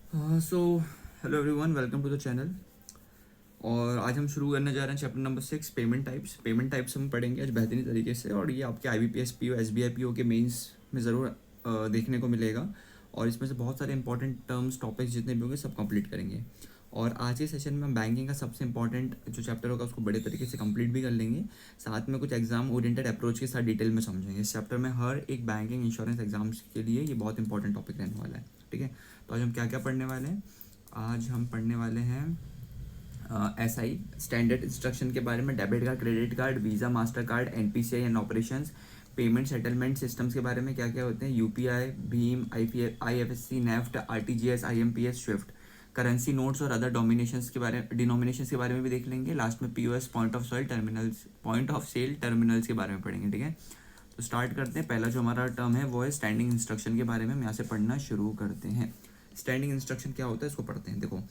So hello everyone, welcome to the channel. और आज हम शुरू करने जा रहे हैं चैप्टर नंबर 6, पेमेंट टाइप्स हम पढ़ेंगे आज बेहतरीन तरीके से। और ये आपके IBPS PO SBI PO के मेंस में ज़रूर देखने को मिलेगा। और इसमें से बहुत सारे इंपॉर्टेंट टर्म्स टॉपिक्स जितने भी होंगे सब कंप्लीट करेंगे। और आज के सेशन में हम बैंकिंग का सबसे इंपॉर्टेंट जो चैप्टर होगा उसको बड़े तरीके से कंप्लीट भी कर लेंगे। साथ में कुछ एग्जाम ओरिएंटेड अप्रोच के साथ डिटेल में समझेंगे। इस चैप्टर में हर एक बैंकिंग इंश्योरेंस एग्जाम्स के लिए ये बहुत इंपॉर्टेंट टॉपिक रहने वाला है। ठीक है, तो आज हम क्या क्या पढ़ने वाले हैं। आज हम पढ़ने वाले हैं SI स्टैंडर्ड इंस्ट्रक्शन के बारे में, debit card, credit card, Visa, master card, NPCI and operations, payment settlement systems के बारे में क्या क्या होते हैं, UPI, भीम, IFSC, NEFT, RTGS, IMPS, swift, currency notes और अदर डिनोमिनेशंस के बारे में भी देख लेंगे। लास्ट में POS, point of sale terminals के बारे में पढ़ेंगे। ठीक है, तो स्टार्ट करते हैं। पहला जो हमारा टर्म है वो है स्टैंडिंग इंस्ट्रक्शन के बारे में। हम यहाँ से पढ़ना शुरू करते हैं। स्टैंडिंग इंस्ट्रक्शन क्या होता है इसको पढ़ते हैं। देखो,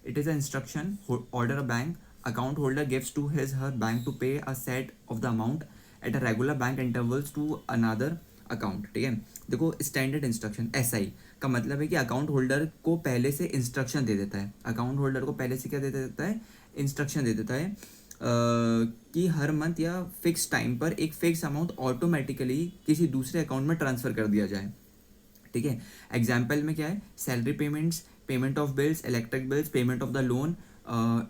it is a instruction order a bank account holder gives to his her bank to pay a set of the amount at a regular bank intervals to another account. ठीक है, देखो स्टैंडर्ड इंस्ट्रक्शन SI का मतलब है कि account holder को पहले से इंस्ट्रक्शन दे देता है। अकाउंट होल्डर को पहले से क्या दे देता है, इंस्ट्रक्शन दे देता है कि हर मंथ या फिक्स टाइम पर एक फिक्स अमाउंट ऑटोमेटिकली किसी दूसरे अकाउंट में ट्रांसफ़र कर दिया जाए। ठीक है, एग्जाम्पल में क्या है, salary payments, payment of bills, electric bills, payment of the loan,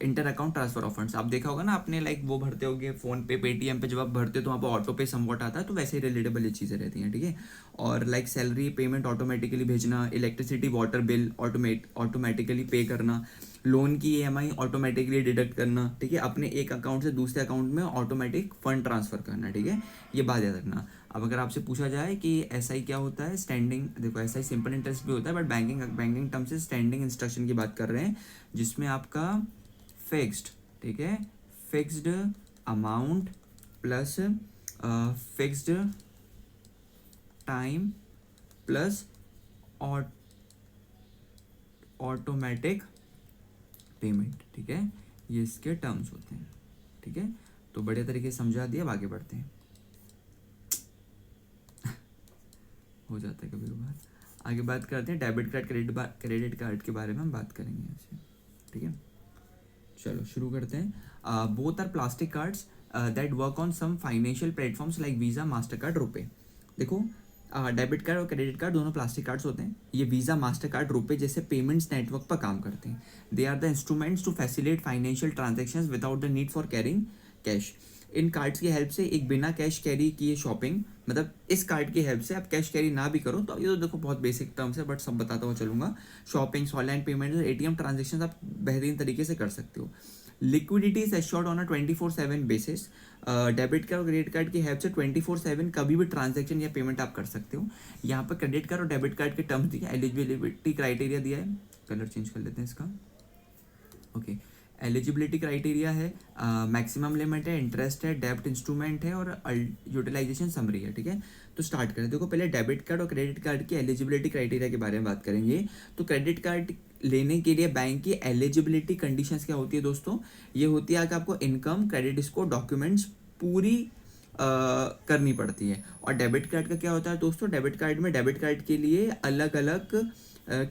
inter account transfer of funds. आप देखा होगा ना आपने, लाइक वो भरते होगे फ़ोन पे, पेटीएम पे, जब आप भरते हो तो वहाँ पर ऑटो पे समवॉट आता है, तो वैसे ही रिलेटेबल ये चीज़ें रहती हैं। ठीक है, और लाइक सैलरी पेमेंट ऑटोमेटिकली भेजना, इलेक्ट्रिसिटी वाटर बिल ऑटोमेटिकली पे करना, लोन की EMI ऑटोमेटिकली डिडक्ट करना। ठीक है, अपने एक अकाउंट से दूसरे अकाउंट में ऑटोमेटिक फंड ट्रांसफ़र करना। ठीक है, ये बात याद रखना। अब अगर आपसे पूछा जाए कि SI क्या होता है, स्टैंडिंग, देखो SI सिंपल इंटरेस्ट भी होता है, बट बैंकिंग टर्म से स्टैंडिंग इंस्ट्रक्शन की बात कर रहे हैं, जिसमें आपका फिक्स्ड, ठीक है, fixed amount plus fixed time plus automatic payment. ठीक है, ये इसके टर्म्स होते हैं। ठीक है, तो बढ़िया तरीके से समझा दिया। अब आगे बढ़ते हैं। हो जाता है कभी कभार। आगे बात करते हैं डेबिट कार्ड, क्रेडिट कार्ड के बारे में हम बात करेंगे ऐसे। ठीक है, चलो शुरू करते हैं। Both are plastic cards that work on some financial platforms like Visa, master card, RuPay. देखो, डेबिट कार्ड और क्रेडिट कार्ड दोनों प्लास्टिक कार्ड्स होते हैं। ये वीज़ा, मास्टर कार्ड, रुपे जैसे पेमेंट्स नेटवर्क पर काम करते हैं। They are the instruments to facilitate financial transactions without the need for carrying cash. इन कार्ड्स की हेल्प से एक बिना कैश कैरी किए शॉपिंग, मतलब इस कार्ड की हेल्प से आप कैश कैरी ना भी करो, तो ये तो देखो बहुत बेसिक टर्म्स है, बट सब बताता हुआ चलूंगा। शॉपिंग्स, ऑनलाइन पेमेंट्स और ATM ट्रांजेक्शन आप बेहतरीन तरीके से कर सकते हो। Liquidity is assured on a 24/7 basis. Debit card और क्रेडिट कार्ड की हेल्प से 24/7 कभी भी ट्रांजेक्शन या पेमेंट आप कर सकते हो। यहाँ पर क्रेडिट कार्ड और डेबिट कार्ड के टर्म्स दिए, एलिजिबिलिटी क्राइटेरिया दिया है। कलर चेंज कर लेते हैं इसका। ओके, एलिजिबिलिटी क्राइटेरिया है, मैक्सिमम लिमिट है, इंटरेस्ट है, डेब्ट इंस्ट्रूमेंट है और यूटिलाइजेशन समरी है। ठीक है, तो स्टार्ट करें। देखो, पहले डेबिट कार्ड और क्रेडिट कार्ड की एलिजिबिलिटी क्राइटेरिया के बारे में बात करेंगे। तो क्रेडिट कार्ड लेने के लिए बैंक की एलिजिबिलिटी कंडीशंस क्या होती है दोस्तों, ये होती है कि आपको इनकम, क्रेडिट स्कोर, डॉक्यूमेंट्स पूरी करनी पड़ती है। और डेबिट कार्ड का क्या होता है दोस्तों, डेबिट कार्ड में डेबिट कार्ड के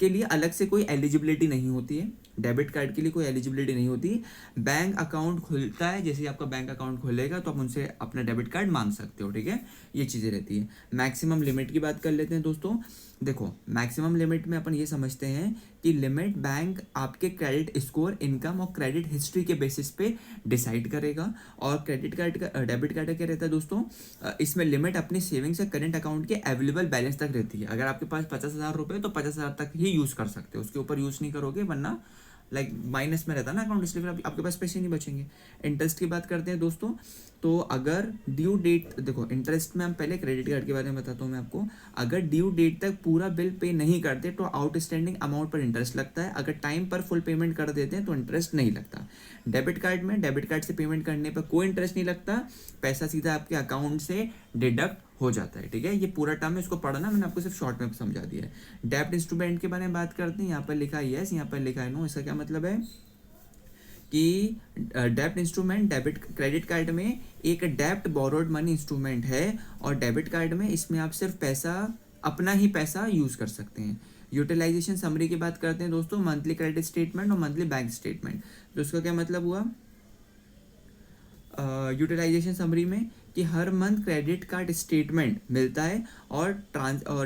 लिए अलग से कोई एलिजिबिलिटी नहीं होती है। डेबिट कार्ड के लिए कोई एलिजिबिलिटी नहीं होती। बैंक अकाउंट खुलता है, जैसे ही आपका बैंक अकाउंट खुलेगा तो आप उनसे अपना डेबिट कार्ड मांग सकते हो। ठीक है, ये चीज़ें रहती है। मैक्सिमम लिमिट की बात कर लेते हैं दोस्तों। देखो, मैक्सिमम लिमिट में अपन ये समझते हैं कि लिमिट बैंक आपके क्रेडिट स्कोर, इनकम और क्रेडिट हिस्ट्री के बेसिस पे डिसाइड करेगा। और क्रेडिट कार्ड का, डेबिट कार्ड का क्या रहता है दोस्तों, इसमें लिमिट अपनी सेविंग्स या करेंट अकाउंट के अवेलेबल बैलेंस तक रहती है। अगर आपके पास 50,000 रुपये तो 50,000 तक ही यूज़ कर सकते हो, उसके ऊपर यूज़ नहीं करोगे, वरना लाइक माइनस में रहता है ना अकाउंट, इसलिए फिर आपके पास पैसे नहीं बचेंगे। इंटरेस्ट की बात करते हैं दोस्तों। तो अगर ड्यू डेट, देखो इंटरेस्ट में हम पहले क्रेडिट कार्ड के बारे में बताता हूँ मैं आपको। अगर ड्यू डेट तक पूरा बिल पे नहीं करते तो आउटस्टैंडिंग अमाउंट पर इंटरेस्ट लगता है। अगर टाइम पर फुल पेमेंट कर देते हैं तो इंटरेस्ट नहीं लगता। डेबिट कार्ड से पेमेंट करने पर कोई इंटरेस्ट नहीं लगता, पैसा सीधा आपके अकाउंट से डिडक्ट हो जाता है। ठीक है, ये पूरा टर्म है, इसको पढ़ना, मैंने आपको सिर्फ शॉर्ट में समझा दिया है। डेब्ट इंस्ट्रूमेंट के बारे में बात करते हैं। यहाँ पर लिखा है यस, यहाँ पर लिखा है नो। इसका क्या मतलब है कि डेब्ट इंस्ट्रूमेंट, डेबिट क्रेडिट कार्ड में एक डेब्ट बोरोड मनी इंस्ट्रूमेंट है, और डेबिट कार्ड में इसमें आप सिर्फ पैसा, अपना ही पैसा यूज़ कर सकते हैं। यूटिलाइजेशन समरी की बात करते हैं दोस्तों, मंथली क्रेडिट स्टेटमेंट और मंथली बैंक स्टेटमेंट। तो इसका क्या मतलब हुआ यूटिलाइजेशन समरी में कि हर मंथ क्रेडिट कार्ड स्टेटमेंट मिलता है और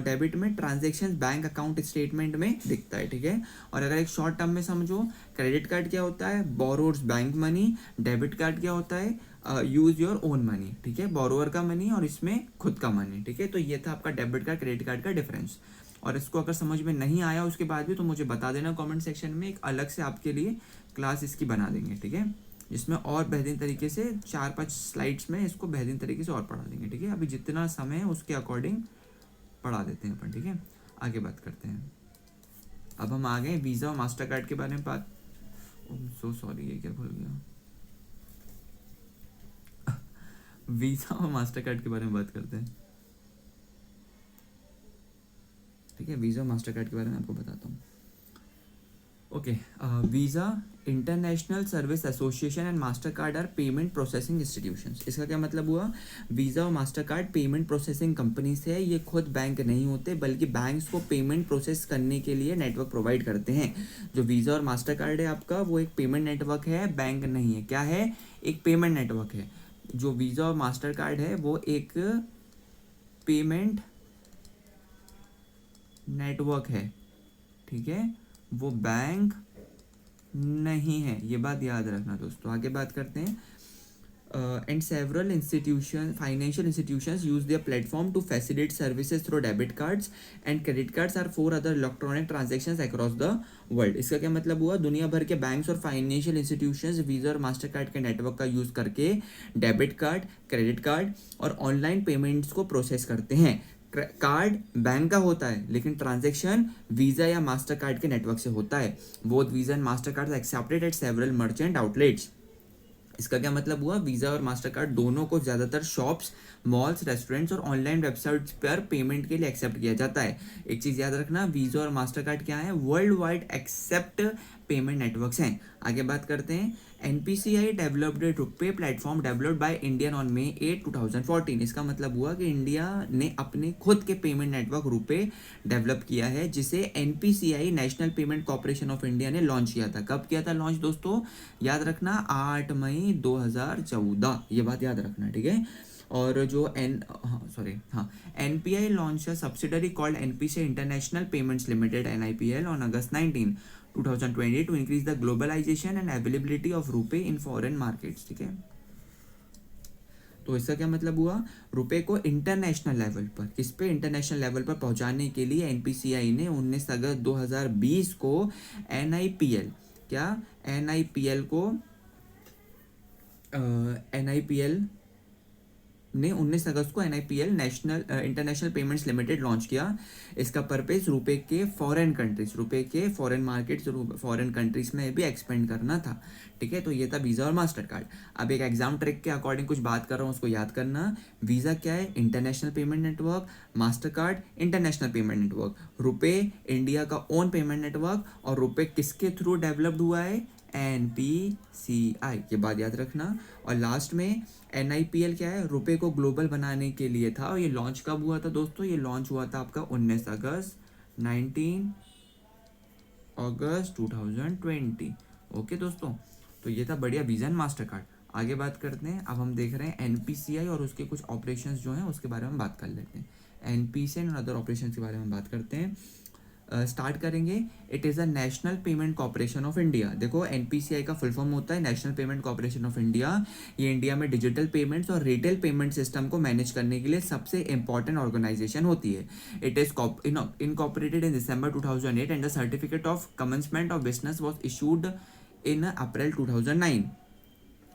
डेबिट में ट्रांजैक्शन बैंक अकाउंट स्टेटमेंट में दिखता है, ठीक है। और अगर एक शॉर्ट टर्म में समझो, क्रेडिट कार्ड क्या होता है, borrowers bank money, debit card क्या होता है, यूज योर ओन मनी, ठीक है, बोरोवर का मनी और इसमें खुद का मनी, ठीक है। तो ये था आपका डेबिट कार्ड क्रेडिट कार्ड का डिफरेंस। और इसको अगर समझ में नहीं आया उसके बाद भी तो मुझे बता देना कमेंट सेक्शन में, एक अलग से आपके लिए क्लास इसकी बना देंगे, ठीक है, जिसमें और बेहतरीन तरीके से 4-5 स्लाइड्स में इसको बेहतरीन तरीके से और पढ़ा देंगे, ठीक है। अभी जितना समय है उसके अकॉर्डिंग पढ़ा देते हैं अपन, ठीक है। आगे बात करते हैं। अब हम आ गए वीज़ा और मास्टर कार्ड के बारे में बात। सो सॉरी, ये क्या भूल गया। वीज़ा और मास्टर कार्ड के बारे में बात करते हैं, ठीक है। वीज़ा और मास्टर कार्ड के बारे में आपको बताता हूँ। Okay, Visa international service association and master card are payment processing institutions. इसका क्या मतलब हुआ, वीज़ा और master card payment processing company से है, ये खुद बैंक नहीं होते बल्कि बैंक्स को पेमेंट प्रोसेस करने के लिए नेटवर्क प्रोवाइड करते हैं। जो वीज़ा और मास्टर कार्ड है आपका, वो एक पेमेंट नेटवर्क है, बैंक नहीं है। क्या है, एक पेमेंट नेटवर्क है। जो वीज़ा और मास्टर कार्ड है वो एक पेमेंट नेटवर्क है, ठीक है, वो बैंक नहीं है, ये बात याद रखना दोस्तों। आगे बात करते हैं। And several institution financial institutions use their platform to facilitate services through debit cards and credit cards or for other electronic transactions across the world. इसका क्या मतलब हुआ, दुनिया भर के बैंक्स और फाइनेंशियल इंस्टीट्यूशंस वीज़ा और मास्टर कार्ड के नेटवर्क का यूज़ करके डेबिट कार्ड, क्रेडिट कार्ड और ऑनलाइन पेमेंट्स को प्रोसेस करते हैं। कार्ड बैंक का होता है लेकिन ट्रांजैक्शन वीज़ा या मास्टर कार्ड के नेटवर्क से होता है। Both visa and master card accepted eight several merchant outlets. इसका क्या मतलब हुआ, वीज़ा और मास्टर कार्ड दोनों को ज़्यादातर शॉप्स, मॉल्स, रेस्टोरेंट्स और ऑनलाइन वेबसाइट्स पर पेमेंट के लिए एक्सेप्ट किया जाता है। एक चीज़ याद रखना, वीज़ा और मास्टर कार्ड क्या है, world wide accept payment networks हैं। आगे बात करते हैं। NPCI developed RuPay platform developed by Indian on May 8, 2014। इसका मतलब हुआ कि इंडिया ने अपने खुद के पेमेंट नेटवर्क रुपे डेवलप किया है, जिसे NPCI national payment corporation of India ने लॉन्च किया था। कब किया था लॉन्च दोस्तों, याद रखना 8 मई 2014, ये बात याद रखना, ठीक है। और जो NPI launch a subsidiary called NPCI international payments limited NIPL on August 19, 2020 to increase the globalisation and availability of RuPay in foreign markets, ठीक है। तो इसका क्या मतलब हुआ, रुपए को इंटरनेशनल लेवल पर, किस पे, इंटरनेशनल लेवल पर पहुंचाने के लिए NPCI ने 19 अगस्त 2020 को NIPL ने 19 अगस्त को NIPL national international payments limited launch किया। इसका पर्पस रुपए के फॉरेन मार्केट्स, फॉरेन कंट्रीज में भी एक्सपेंड करना था, ठीक है। तो ये था वीज़ा और मास्टर कार्ड। अब एक एग्जाम ट्रिक के अकॉर्डिंग कुछ बात कर रहा हूँ, उसको याद करना। वीज़ा क्या है, international payment network, master card international payment network, रुपए इंडिया का ओन पेमेंट नेटवर्क, और रुपए किसके थ्रू डेवलप्ड हुआ है, NPCI, ये बात याद रखना। और लास्ट में NIPL क्या है, रुपए को ग्लोबल बनाने के लिए था। और ये लॉन्च कब हुआ था दोस्तों, ये लॉन्च हुआ था आपका 19 अगस्त 2020। ओके दोस्तों, तो ये था बढ़िया वीज़ा एंड मास्टर कार्ड। आगे बात करते हैं। अब हम देख रहे हैं NPCI और उसके कुछ ऑपरेशंस जो हैं उसके बारे में बात कर लेते हैं। NPCI और अदर ऑपरेशंस के बारे में बात करते हैं। स्टार्ट करेंगे। It is a national payment corporation of India. देखो NPCI का फुल फॉर्म होता है national payment corporation of India. ये इंडिया में डिजिटल पेमेंट्स और रिटेल पेमेंट सिस्टम को मैनेज करने के लिए सबसे इंपॉर्टेंट ऑर्गेनाइजेशन होती है। It is incorporated in December 2008 and the certificate of commencement of business was issued in April 2009।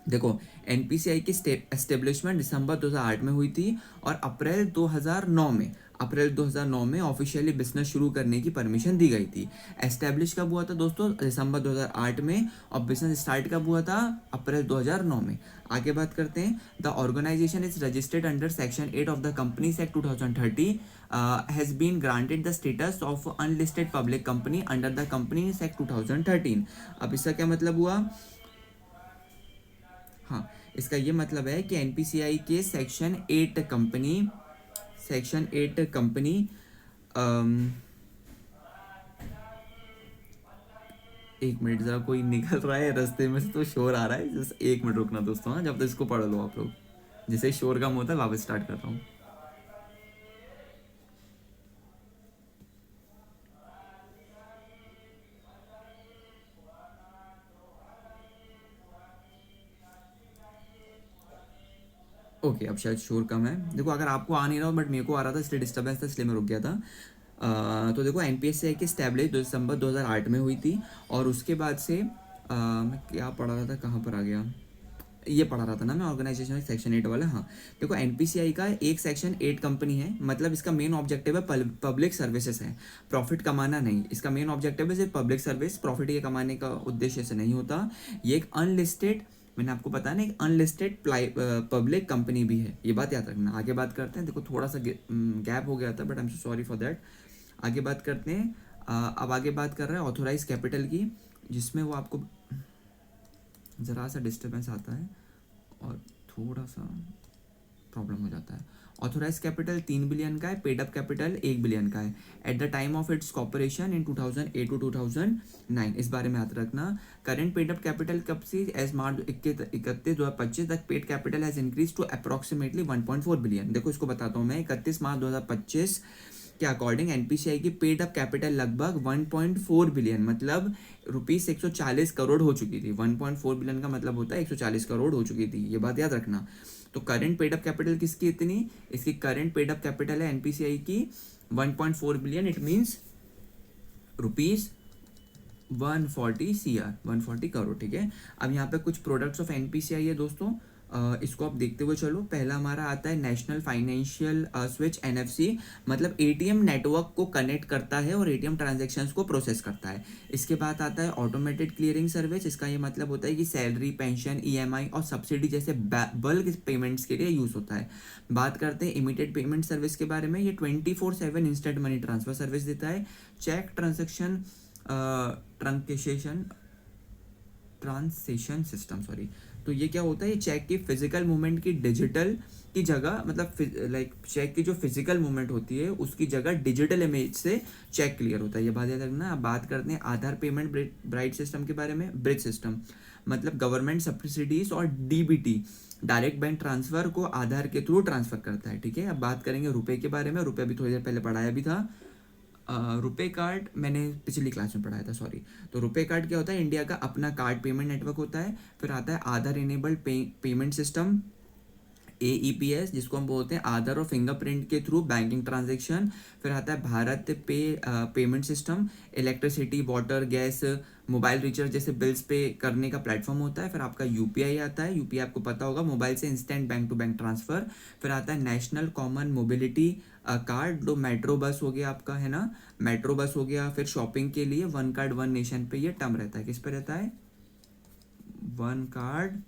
देखो NPCI की एस्टेब्लिशमेंट दिसंबर 2008 में हुई थी और अप्रैल 2009 में ऑफिशियली बिजनेस शुरू करने की परमिशन दी गई थी। एस्टेब्लिश कब हुआ था दोस्तों, दिसंबर 2008 में, और बिजनेस स्टार्ट कब हुआ था, अप्रैल 2009 में। आगे बात करते हैं। The organisation is registered under section 8 of the companies act 2030, has been granted the status of unlisted public company under the companies act 2013। अब इसका क्या मतलब हुआ, हाँ, इसका ये मतलब है कि NPCI के सेक्शन 8 कंपनी एक मिनट, ज़रा कोई निकल रहा है रास्ते में से तो शोर आ रहा है, जस्ट एक मिनट रुकना दोस्तों, हाँ, जब तक इसको पढ़ लो आप लोग। जैसे ही शोर कम होता है वापस स्टार्ट कर रहा हूँ। ओके, अब शायद शोर कम है। देखो, अगर आपको आ नहीं रहा हो बट मेरे को आ रहा था इसलिए डिस्टर्बेंस था, इसलिए मैं रुक गया था। तो देखो, NPSCI की स्टैब्लिश 2 दिसंबर 2008 में हुई थी। और उसके बाद से मैं क्या पढ़ा रहा था, कहाँ पर आ गया, ये पढ़ा रहा था ना मैं, ऑर्गेनाइजेशन सेक्शन 8 वाला, हाँ। देखो, NPCI का एक सेक्शन 8 कंपनी है, मतलब इसका मेन ऑब्जेक्टिव है पब्लिक सर्विसेज है, प्रॉफिट कमाना नहीं। इसका मेन ऑब्जेक्टिव है सिर्फ पब्लिक सर्विस, प्रॉफिट ये कमाने का उद्देश्य से नहीं होता। ये एक अनलिस्टेड, मैंने आपको बताया ना, एक अनलिस्टेड पब्लिक कंपनी भी है, ये बात याद रखना। आगे बात करते हैं। देखो, थोड़ा सा गैप हो गया था but I am so sorry for that. आगे बात करते हैं। अब आगे बात कर रहे हैं ऑथोराइज कैपिटल की, जिसमें वो आपको ज़रा सा डिस्टर्बेंस आता है और थोड़ा सा प्रॉब्लम हो जाता है। ऑथोराइज कैपिटल 3 बिलियन का है, पेड अप कैपिटल 1 बिलियन का है at the time of its corporation in 2008 to 2009। इस बारे में याद रखना। करेंट पेड अप कैपिटल कब से, एज मार्च 31 2025 तक paid capital has increase to approximately 1.4 billion. देखो, इसको बताता हूँ मैं। 31 मार्च 2025 के अकॉर्डिंग NPCI की पेड अप कैपिटल लगभग 1.4 बिलियन, मतलब रुपीस 140 करोड़ हो चुकी थी। 1.4 बिलियन का मतलब होता है 140 करोड़ हो चुकी थी, ये बात याद रखना। तो करंट पेड अप कैपिटल किसकी इतनी, इसकी करंट पेड अप कैपिटल है NPCI की 1.4 billion, it means rupees 140 crore, ठीक है। अब यहाँ पे कुछ प्रोडक्ट्स ऑफ NPCI है दोस्तों, इसको आप देखते हुए चलो। पहला हमारा आता है नेशनल फाइनेंशियल स्विच, NFC, मतलब ATM नेटवर्क को कनेक्ट करता है और ATM ट्रांजैक्शंस को प्रोसेस करता है। इसके बाद आता है ऑटोमेटेड क्लियरिंग सर्विस। इसका ये मतलब होता है कि सैलरी, पेंशन, EMI और सब्सिडी जैसे बल्क पेमेंट्स के लिए यूज़ होता है। बात करते हैं इमीडिएट पेमेंट सर्विस के बारे में। ये 24/7 इंस्टेंट मनी ट्रांसफर सर्विस देता है। Cheque transaction truncation transaction system, sorry. तो ये क्या होता है, ये चेक की फिजिकल मूवमेंट की डिजिटल की जगह, मतलब लाइक चेक की जो फिजिकल मूवमेंट होती है उसकी जगह डिजिटल इमेज से चेक क्लियर होता है, ये बात याद रखना। अब बात करते हैं आधार पेमेंट ब्राइट सिस्टम के बारे में। ब्रिज सिस्टम मतलब गवर्नमेंट सब्सिडीज और DBT, डायरेक्ट बैंक ट्रांसफर को आधार के थ्रू ट्रांसफर करता है, ठीक है। अब बात करेंगे रुपए के बारे में। रुपए भी थोड़ी देर पहले पढ़ाया भी था। रुपे कार्ड मैंने पिछली क्लास में पढ़ाया था, सॉरी। तो रुपे कार्ड क्या होता है, इंडिया का अपना कार्ड पेमेंट नेटवर्क होता है। फिर आता है आधार इनेबल्ड पेमेंट सिस्टम, AEPS, जिसको हम बोलते हैं आधार और फिंगरप्रिंट के थ्रू बैंकिंग ट्रांजेक्शन। फिर आता है भारत पे payment system, electricity, water, gas, mobile recharge जैसे बिल्स पे करने का प्लेटफॉर्म होता है। फिर आपका UPI आता है। UPI आपको पता होगा, मोबाइल से instant bank to bank transfer. फिर आता है नेशनल कॉमन मोबिलिटी कार्ड, जो मेट्रो बस हो गया आपका, है ना, मेट्रो बस हो गया। फिर शॉपिंग के लिए वन कार्ड वन नेशन पे ये टर्म रहता है, किस पे रहता है, वन कार्ड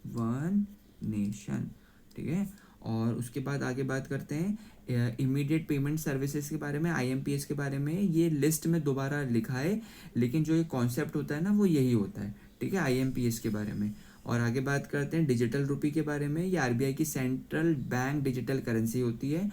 वन नेशन, ठीक है। और उसके बाद आगे बात करते हैं इमीडिएट पेमेंट सर्विसेज के बारे में, IMPS के बारे में। ये लिस्ट में दोबारा लिखा है, लेकिन जो ये कॉन्सेप्ट होता है ना वो यही होता है, ठीक है, IMPS के बारे में। और आगे बात करते हैं डिजिटल रुपी के बारे में। ये RBI की सेंट्रल बैंक डिजिटल करेंसी होती है।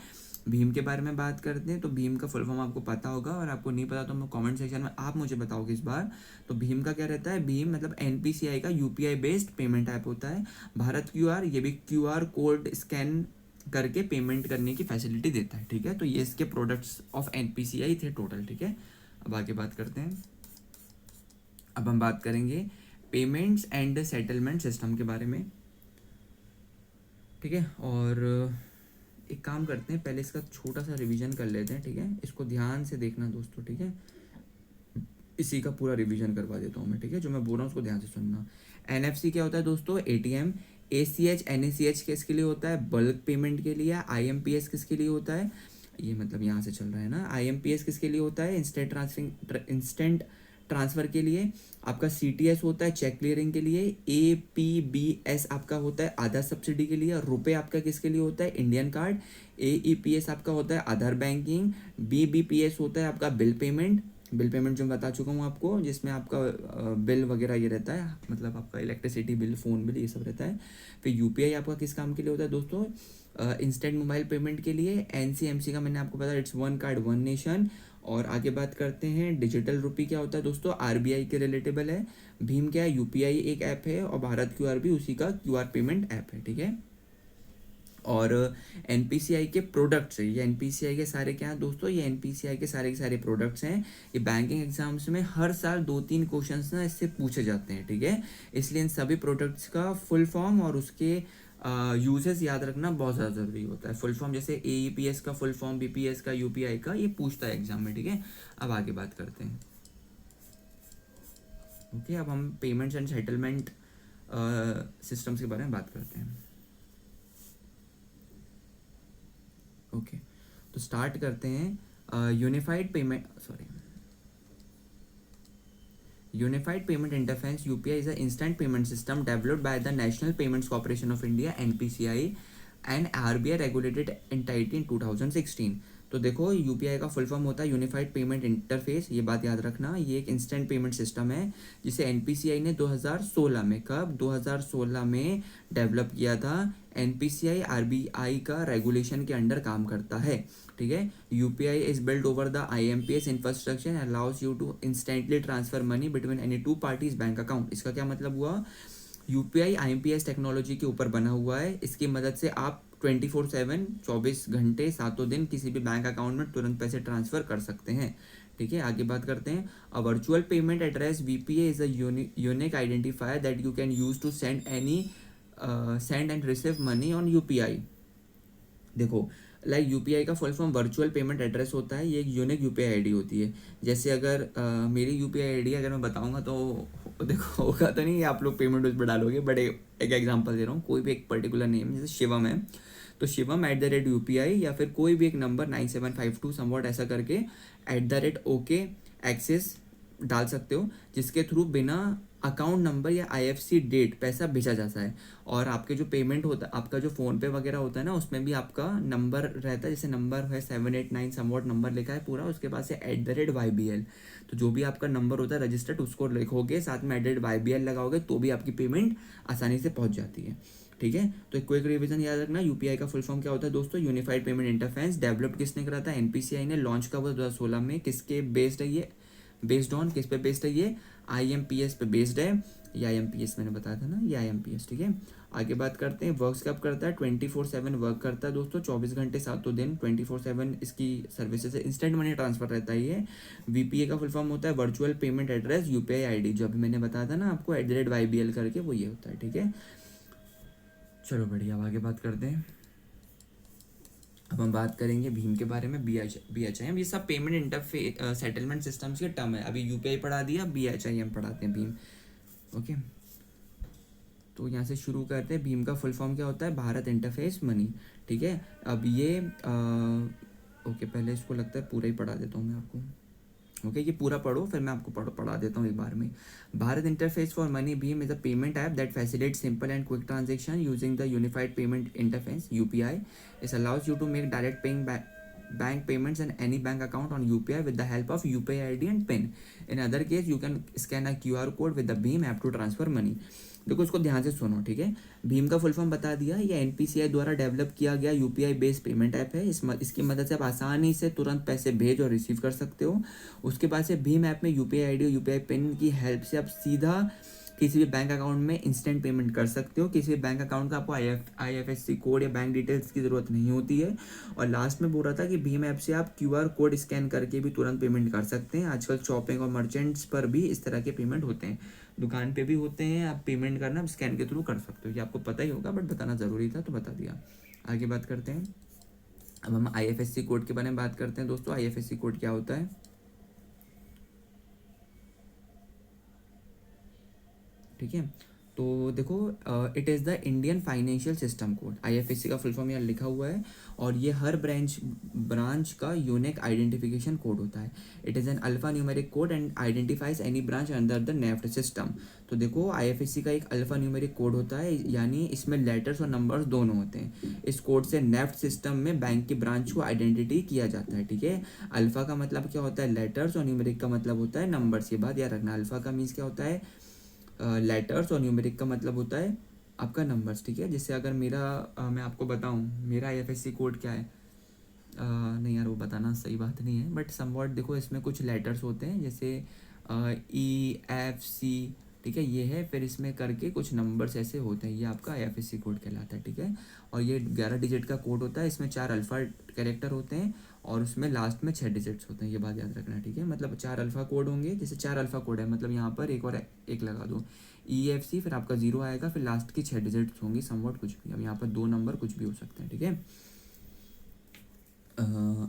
भीम के बारे में बात करते हैं, तो भीम का फुल फॉर्म आपको पता होगा, और आपको नहीं पता तो मैं कमेंट सेक्शन में आप मुझे बताओगे इस बार। तो भीम का क्या रहता है, भीम मतलब NPCI का UPI बेस्ड पेमेंट ऐप होता है। भारत QR, ये भी QR कोड स्कैन करके पेमेंट करने की फैसिलिटी देता है, ठीक है। तो ये इसके प्रोडक्ट्स ऑफ NPCI थे टोटल, ठीक है। अब आगे बात करते हैं। अब हम बात करेंगे पेमेंट्स एंड सेटलमेंट सिस्टम के बारे में, ठीक है। और एक काम करते हैं, पहले इसका छोटा सा रिवीजन कर लेते हैं, ठीक है। इसको ध्यान से देखना दोस्तों, ठीक है। इसी का पूरा रिवीजन करवा देता हूँ मैं, ठीक है। जो मैं बोल रहा हूँ उसको ध्यान से सुनना। NFC क्या होता है दोस्तों, ATM। ACH NACH किसके लिए होता है, बल्क पेमेंट के लिए। IMPS किसके लिए होता है, ये मतलब यहाँ से चल रहा है ना। IMPS किसके लिए होता है, इंस्टेंट ट्रांसफ़र के लिए। आपका CTS होता है चेक क्लियरिंग के लिए। APBS आपका होता है आधार सब्सिडी के लिए। रुपए आपका किसके लिए होता है, इंडियन कार्ड। AEPS आपका होता है आधार बैंकिंग। BBPS होता है आपका बिल पेमेंट। बिल पेमेंट जो मैं बता चुका हूँ आपको, जिसमें आपका बिल वगैरह ये रहता है, मतलब आपका इलेक्ट्रिसिटी बिल, फ़ोन बिल, ये सब रहता है। फिर UPI आपका किस काम के लिए होता है दोस्तों, इंस्टेंट मोबाइल पेमेंट के लिए। NCMC का मैंने आपको बताया, it's one card one nation. और आगे बात करते हैं डिजिटल रुपी क्या होता है दोस्तों, आरबीआई के रिलेटेबल है। भीम क्या है, यूपीआई एक ऐप है, और भारत क्यूआर भी उसी का क्यूआर पेमेंट ऐप है, ठीक है। और एनपीसीआई के प्रोडक्ट्स है, ये एनपीसीआई के सारे क्या हैं दोस्तों, ये एनपीसीआई के सारे प्रोडक्ट्स हैं। ये बैंकिंग एग्जाम्स में हर साल 2-3 क्वेश्चंस ना इससे पूछे जाते हैं, ठीक है। इसलिए इन सभी प्रोडक्ट्स का फुल फॉर्म और उसके यूजेस याद रखना बहुत ज़्यादा ज़रूरी होता है। फुल फॉर्म जैसे एईपीएस का फुल फॉर्म, बीपीएस का, यूपीआई का, ये पूछता है एग्जाम में, ठीक है। अब आगे बात करते हैं। ओके, अब हम पेमेंट्स एंड सेटलमेंट सिस्टम्स के बारे में बात करते हैं। ओके, तो स्टार्ट करते हैं। Unified payment interface UPI is a instant payment system developed by the national payments corporation of India NPCI and RBI regulated entity in 2016। तो देखो, यूपीआई का फुल फॉर्म होता है यूनिफाइड पेमेंट इंटरफेस, ये बात याद रखना। ये एक इंस्टेंट पेमेंट सिस्टम है जिसे एनपीसीआई ने 2016 में, कब, 2016 में डेवलप किया था। एनपीसीआई आरबीआई का रेगुलेशन के अंडर काम करता है, ठीक है। UPI is build over the IMPS infrastructure allows you to instantly transfer money between any two parties bank account. इसका क्या मतलब हुआ, यूपीआई आईएमपीएस टेक्नोलॉजी के ऊपर बना हुआ है। इसकी मदद से आप 24/7 24 घंटे सातों दिन किसी भी बैंक अकाउंट में तुरंत पैसे ट्रांसफर कर सकते हैं, ठीक है। आगे बात करते हैं। A virtual payment address VPA is a unique identifier that you can use to send and receive money on UPI. देखो, लाइक यूपीआई का full form virtual payment address होता है, ये एक यूनिक यूपीआई आईडी होती है। जैसे अगर मेरी यूपीआई आईडी अगर मैं बताऊंगा तो देखो होगा तो नहीं, आप लोग पेमेंट उस पर डालोगे, बट एक एग्जांपल दे रहा हूँ। कोई भी एक पर्टिकुलर नेम, जैसे शिवम है, तो शिवम @UPI, या फिर कोई भी एक नंबर 9752 समवॉट ऐसा करके @OK एक्सिस डाल सकते हो, जिसके थ्रू बिना अकाउंट नंबर या आईएफएससी डेट पैसा भेजा जाता है। और आपके जो पेमेंट होता है, आपका जो फ़ोन पे वगैरह होता है ना, उसमें भी आपका नंबर रहता है। जैसे नंबर है 789 समवॉट नंबर लिखा है पूरा, उसके बाद से @YBL। तो जो भी आपका नंबर होता है रजिस्टर्ड, उसको लिखोगे, साथ में @YBL लगाओगे, तो भी आपकी पेमेंट आसानी से पहुंच जाती है, ठीक है। तो एक क्विक रिवीजन याद रखना, यूपीआई का फुल फॉर्म क्या होता है दोस्तों, यूनिफाइड पेमेंट इंटरफेस। डेवलप किसने करा था, एनपीसीआई ने। लॉन्च कब हुआ, 2016 में। किसके बेस्ड है ये, बेस्ड ऑन किस पे बेस्ड है ये, आईएमपीएस पे बेस्ड है। ये आईएमपीएस मैंने बताया था ना, ये आईएमपीएस, ठीक है। आगे बात करते हैं, वर्क्स कब करता है, 24/7 वर्क करता है दोस्तों, 24 घंटे सातों दिन, 24/7 इसकी सर्विसेज है। इंस्टेंट मनी ट्रांसफर रहता है ये। वीपीए का फुल फॉर्म होता है virtual payment address UPI ID, जो अभी मैंने बताया था ना आपको, @YBL करके, वो ये होता है, ठीक है। चलो बढ़िया, अब आगे बात करते हैं। अब हम बात करेंगे भीम के बारे में। BHIM, ये सब पेमेंट इंटरफेस सेटलमेंट सिस्टम्स के टर्म है। अभी यूपीआई पढ़ा दिया, BHIM पढ़ाते हैं, भीम। ओके, तो यहाँ से शुरू करते हैं। भीम का फुल फॉर्म क्या होता है, भारत इंटरफेस मनी, ठीक है। अब ये ओके, पहले इसको लगता है पूरा ही पढ़ा देता हूँ मैं आपको। ओके, ये पूरा पढ़ो, फिर मैं आपको पढ़ा देता हूँ एक बार में। भारत इंटरफेस फॉर मनी भीम is a payment app that facilitate simple and quick transaction using the unified payment interface UPI. It allows you to make direct paying bank payments and any bank account on UPI with the help of UPI ID and PIN. In other case, you can scan a QR code with the Bheem app to transfer money. देखो, इसको ध्यान से सुनो, ठीक है। भीम का full form बता दिया, ये एनपीसीआई द्वारा डेवलप किया गया यूपीआई बेस्ड पेमेंट ऐप है। इसकी मदद से आप आसानी से तुरंत पैसे भेज और रिसीव कर सकते हो। उसके बाद से भीम ऐप में यूपीआई आईडी और यूपीआई पिन की हेल्प से आप सीधा किसी भी बैंक अकाउंट में इंस्टेंट पेमेंट कर सकते हो। किसी भी बैंक अकाउंट का आपको आईएफएससी कोड या बैंक डिटेल्स की ज़रूरत नहीं होती है। और लास्ट में बोल रहा था कि भीम ऐप से आप क्यूआर कोड स्कैन करके भी तुरंत पेमेंट कर सकते हैं। आजकल शॉपिंग और मर्चेंट्स पर भी इस तरह के पेमेंट होते हैं, दुकान पे भी होते हैं। आप पेमेंट करना स्कैन के थ्रू कर सकते हो, ये आपको पता ही होगा, बट बताना ज़रूरी था तो बता दिया। आगे बात करते हैं। अब हम आईएफएससी कोड के बारे में बात करते हैं दोस्तों। आईएफएससी कोड क्या होता है, ठीक है। तो देखो, it is the Indian financial system code. IFSC का फुल फॉर्म यहाँ लिखा हुआ है, और ये हर ब्रांच का यूनिक आइडेंटिफिकेशन कोड होता है। It is an alpha numeric code and identifies any branch under the NEFT system. तो देखो, आईएफएससी का एक अल्फा न्यूमेरिक कोड होता है, यानी इसमें लेटर्स और नंबर्स दोनों होते हैं। इस कोड से नेफ्ट सिस्टम में बैंक की ब्रांच को आइडेंटिटी किया जाता है, ठीक है। अल्फा का मतलब क्या होता है, लेटर्स, और न्यूमेरिक का मतलब होता है नंबर्स। ये बात याद रखना, अल्फा का मीन्स क्या होता है, लेटर्स, और न्यूमेरिक का मतलब होता है आपका नंबर्स, ठीक है। जैसे अगर मैं आपको बताऊं मेरा आईएफएससी कोड क्या है, नहीं यार वो बताना सही बात नहीं है, बट समवॉट देखो इसमें कुछ लेटर्स होते हैं जैसे EFC, ठीक है ये है, फिर इसमें करके कुछ नंबर्स ऐसे होते हैं, ये आपका IFSC कोड कहलाता है, ठीक है। और ये 11 डिजिट का कोड होता है, इसमें 4 अल्फ़ा कैरेक्टर होते हैं और उसमें लास्ट में 6 डिजिट्स होते हैं, ये बात याद रखना, ठीक है। मतलब 4 अल्फ़ा कोड होंगे, जैसे 4 अल्फ़ा कोड है मतलब यहाँ पर एक और एक लगा दो EFC, फिर आपका 0 आएगा, फिर लास्ट की 6 डिजिट्स होंगी समवॉट कुछ भी। अब यहाँ पर 2 नंबर कुछ भी हो सकते हैं, ठीक है।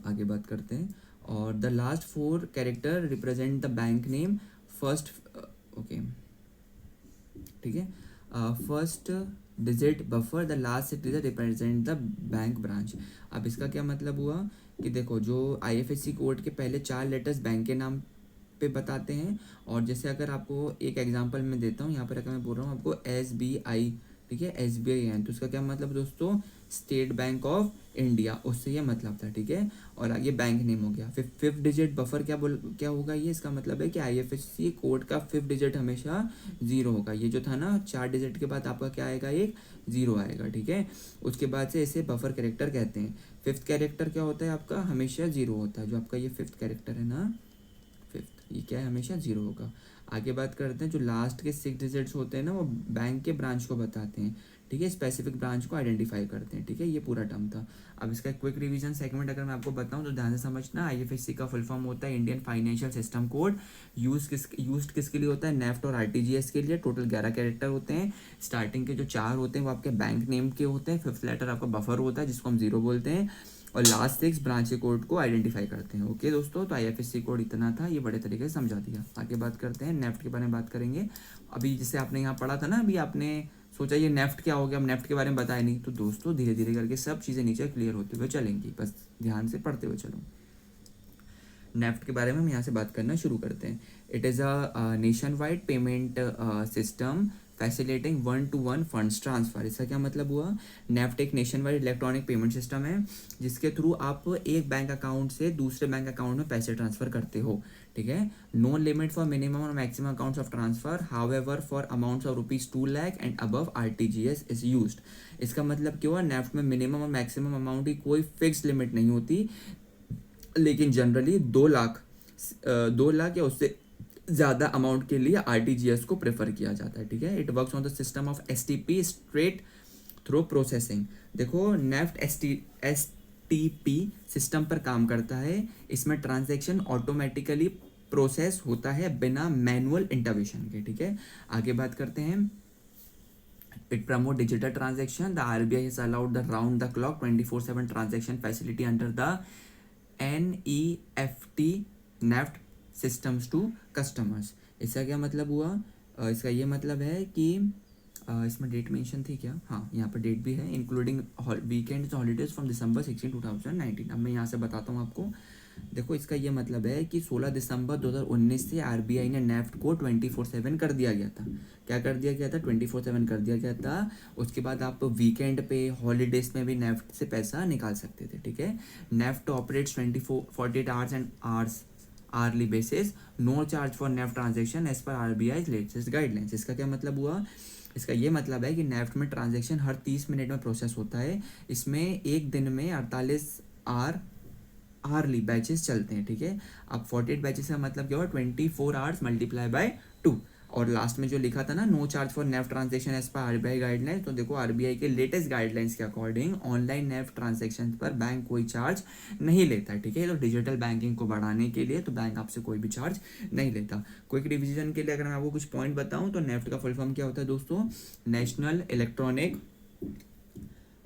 आगे बात करते हैं। और the last 4 character represent the bank name first, okay ठीक है। First digit buffer, the last digit represent the bank branch. अब इसका क्या मतलब हुआ कि देखो जो IFSC कोड के पहले 4 लेटर्स बैंक के नाम पे बताते हैं, और जैसे अगर आपको एक एग्जांपल मैं देता हूँ, यहाँ पर अगर मैं बोल रहा हूँ आपको SBI, ठीक है SBI है, तो उसका क्या मतलब दोस्तों, स्टेट बैंक ऑफ इंडिया, उससे ये मतलब था, ठीक है। और आगे बैंक नेम हो गया। फिर 5th डिजिट बफर क्या होगा ये, इसका मतलब है कि IFSC कोड का 5th डिजिट हमेशा 0 होगा। ये जो था ना 4 डिजिट के बाद आपका क्या आएगा, एक 0 आएगा, ठीक है। उसके बाद से इसे बफर कैरेक्टर कहते हैं। 5th कैरेक्टर क्या होता है आपका, हमेशा 0 होता है। जो आपका ये 5th कैरेक्टर है ना, 5th, ये क्या है, हमेशा 0 होगा। आगे बात करते हैं, जो लास्ट के 6 डिजिट्स होते हैं ना वो बैंक के ब्रांच को बताते हैं, ठीक है, स्पेसिफिक ब्रांच को आइडेंटिफाई करते हैं, ठीक है। ये पूरा टर्म था। अब इसका क्विक रिवीजन सेगमेंट अगर मैं आपको बताऊं तो ध्यान से समझना। IFSC का फुल फॉर्म होता है Indian financial system code. Use किसके लिए होता है, नेफ्ट और RTGS के लिए। टोटल 11 कैरेक्टर होते हैं। स्टार्टिंग के जो 4 होते हैं वो आपके बैंक नेम के होते हैं। 5th लेटर आपका बफर होता है जिसको हम 0 बोलते हैं, और लास्ट 6 ब्रांच के कोड को आइडेंटिफाई करते हैं। ओके दोस्तों, तो IFSC कोड इतना था, ये बड़े तरीके से समझा दिया। आगे बात करते हैं, नेफ्ट के बारे में बात करेंगे। अभी जैसे आपने यहाँ पढ़ा था ना, अभी आपने सोचा ये नेफ्ट क्या हो गया, हम नेफ्ट के बारे में बताया नहीं, तो दोस्तों धीरे धीरे करके सब चीज़ें नीचे क्लियर होते हुए चलेंगी, बस ध्यान से पढ़ते हुए चलो। नेफ्ट के बारे में हम यहाँ से बात करना शुरू करते हैं। It is a nation wide payment system facilitating 1-to-1 funds transfer. इसका क्या मतलब हुआ, नेफ्ट एक nation wide electronic payment system है जिसके थ्रू आप एक बैंक अकाउंट से दूसरे बैंक अकाउंट में पैसे ट्रांसफ़र करते हो, ठीक है। नो लिमिट फॉर मिनिमम और maximum accounts of transfer, however for amounts of ₹2 lakh and above RTGS is used. इसका मतलब क्या हुआ, नेफ्ट में मिनिमम और मैक्सिमम अमाउंट की कोई फिक्स लिमिट नहीं होती, लेकिन जनरली 2 लाख या उससे ज़्यादा अमाउंट के लिए RTGS को प्रेफर किया जाता है, ठीक है। It works on the system of STP, straight through processing. देखो नेफ्ट STP सिस्टम पर काम करता है। इसमें ट्रांजैक्शन ऑटोमेटिकली प्रोसेस होता है बिना मैनुअल इंटरवेंशन के, ठीक है। आगे बात करते हैं। It promote digital transaction. The RBI has allowed the round the clock 24/7 transaction facility under the NEFT NEFT systems to customers. इसका क्या मतलब हुआ, इसका ये मतलब है कि इसमें डेट मेंशन थी क्या, हाँ यहाँ पर डेट भी है, including weekends holidays from December 16, 2019। अब मैं यहाँ से बताता हूँ आपको। देखो इसका ये मतलब है कि 16 दिसंबर 2019 से RBI ने नेफ्ट को 24/7 कर दिया गया था। क्या कर दिया गया था, 24/7 कर दिया गया था। उसके बाद आप वीकेंड पे हॉलीडेज में भी नेफ्ट से पैसा निकाल सकते थे, ठीक है। NEFT operates 48 hours and hours early basis, no charge for NEFT transaction as per RBI latest guidelines. इसका क्या मतलब हुआ, इसका ये मतलब है कि नेफ्ट में ट्रांजेक्शन हर 30 मिनट में प्रोसेस होता है। इसमें एक दिन में 48 आवर्ली बैचेस चलते हैं, ठीक है। अब 48 बैचेस का मतलब क्या हुआ, 24 आवर्स मल्टीप्लाई बाय 2। और लास्ट में जो लिखा था ना, no charge for NEFT transaction as per RBI guidelines, तो देखो RBI के लेटेस्ट गाइडलाइंस के अकॉर्डिंग ऑनलाइन नेफ्ट ट्रांजेक्शन पर बैंक कोई चार्ज नहीं लेता है, ठीक है। तो डिजिटल बैंकिंग को बढ़ाने के लिए तो बैंक आपसे कोई भी चार्ज नहीं लेता। क्विक रिवीजन के लिए अगर मैं आपको कुछ पॉइंट बताऊं तो नेफ्ट का फुल फॉर्म क्या होता है दोस्तों, national electronic